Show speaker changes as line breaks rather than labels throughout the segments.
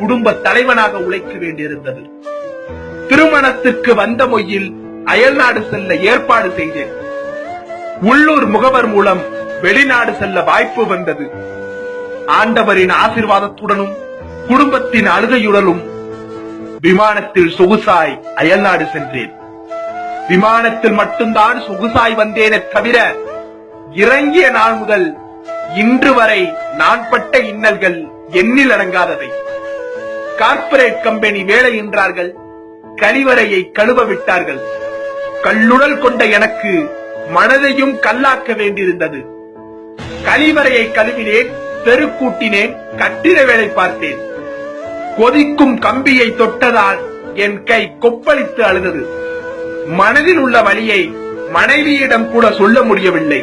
குடும்ப தலைவனாக உழைக்க வேண்டியிருந்தது. திருமணத்திற்கு வந்த மொய்யில் அயல்நாடு செல்ல ஏற்பாடு செய்தேன். உள்ளூர் முகவர் மூலம் வெளிநாடு செல்ல வாய்ப்பு வந்தது. ஆண்டவரின் ஆசீர்வாதத்துடனும் குடும்பத்தின் அழுகையுடனும் விமானத்தில் சொகுசாய் அயல்நாடு சென்றேன். விமானத்தில் மட்டும்தான் சொகுசாய் வந்தேனே தவிர இறங்கிய நாள் முதல் இன்று வரை நான் பட்ட இன்னல்கள் எண்ணில் அடங்காதவை. கார்ப்பரேட் கம்பெனி வேலை என்றார்கள், கழிவறையை கழுவ விட்டார்கள். கல்லுடல் கொண்ட எனக்கு மனதையும் கல்லாக்க வேண்டியிருந்தது. கழிவறையை கழுவினேன், தெருக்கூட்டினேன், கட்டிட வேலை பார்த்தேன். கொதிக்கும் கம்பியை தொட்டதால் என் கை கொப்பளித்து அழுதது. மனதில் உள்ள வலியை மனைவியிடம் கூட சொல்ல முடியவில்லை.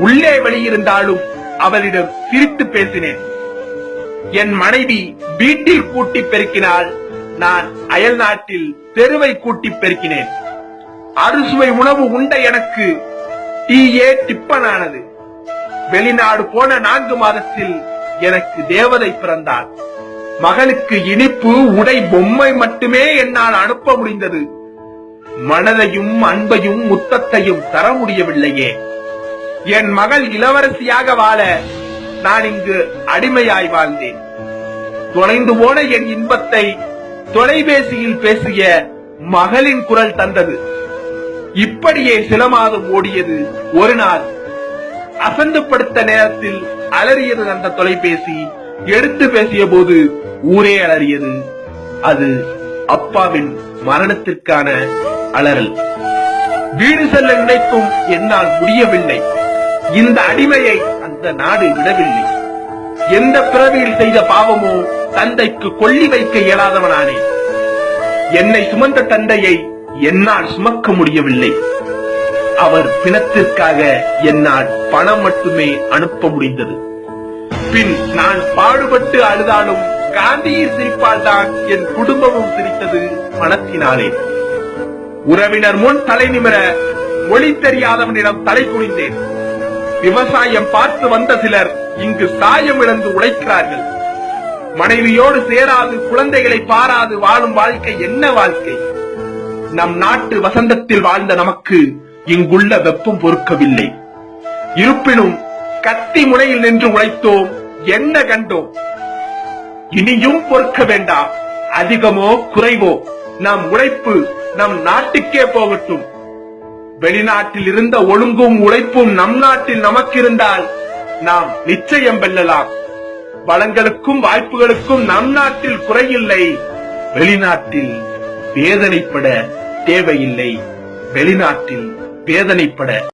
உள்ளே வலி இருந்தாலும் அவளிடம் சிரித்து பேசினேன். என் மனைவி வீட்டில் கூட்டி பெருக்கினால், நான் அயல் நாட்டில் தெருவை கூட்டி பெருக்கினேன். அறுசுவை உணவு உண்ட எனக்கு டீயே டிப்பனானது. வெளிநாடு போன 4 மாதத்தில் எனக்கு தேவதை பிறந்தார். மகளுக்கு இனிப்பு, உடை, பொம்மை மட்டுமே என்னால் அனுப்ப முடிந்தது. மனதையும் அன்பையும் முத்தத்தையும் தர முடியவில்லையே. என் மகள் இளவரசியாக வாழ நான் இங்கு அடிமையாய் வாழ்ந்தேன். தொலைந்து போன என் இன்பத்தை தொலைபேசியில் பேசிய மகளின் குரல் தந்தது. இப்படியே சில மாதம் ஓடியது. ஒரு நாள் அசந்து படுத்த நேரத்தில் அலறியது அந்த தொலைபேசி. எடுத்து பேசிய போது ஊரே அலறியது. அது அப்பாவின் மரணத்திற்கான அலறல். வீடு செல்ல நினைக்கும் என்னால் முடியவில்லை. இந்த அடிமையை அந்த நாடு விடவில்லை. எந்த பிறவியில் செய்த பாவமோ தந்தைக்கு கொல்லி வைக்க இயலாதவனானே. என்னை சுமந்த தந்தையை என்னால் சுமக்க முடியவில்லை. அவர் பிணத்திற்காக என்னால் பணம் மட்டுமே அனுப்ப முடிந்தது. பின் நான் பாடுபட்டு அழுதாலும் காந்தியின் சிரிப்பால் தான் என் குடும்பமும் சிரித்தது பணத்தினாலே. உறவினர் முன் தலை நிமிர மொழி தெரியாதவனிடம் தலை குனிந்தேன். விவசாயம் பார்த்து வந்த சிலர் இங்கு சாயம் இழந்து உழைக்கிறார்கள். மனைவியோடு சேராது, குழந்தைகளை பாராது வாழும் வாழ்க்கை என்ன வாழ்க்கை? நம் நாட்டு வசந்தத்தில் வாழ்ந்த நமக்கு இங்குள்ள வெப்பம் பொறுக்கவில்லை. இருப்பினும் கத்தி முனையில் நின்று உழைத்தோம், என்ன கண்டோம்? இனியும் பொறுக்க வேண்டாம். அதிகமோ குறைவோ நம் உழைப்பு நம் நாட்டுக்கே போகட்டும். வெளிநாட்டில் இருந்த ஒழுங்கும் உழைப்பும் நம் நாட்டில் நமக்கு இருந்தால் நாம் நிச்சயம் வெல்லலாம். வளங்களுக்கும் வாய்ப்புகளுக்கும் நம் நாட்டில் குறையில்லை. வெளிநாட்டில் வேதனைப்பட தேவையில்லை. வெளிநாட்டில் வேதனைப்பட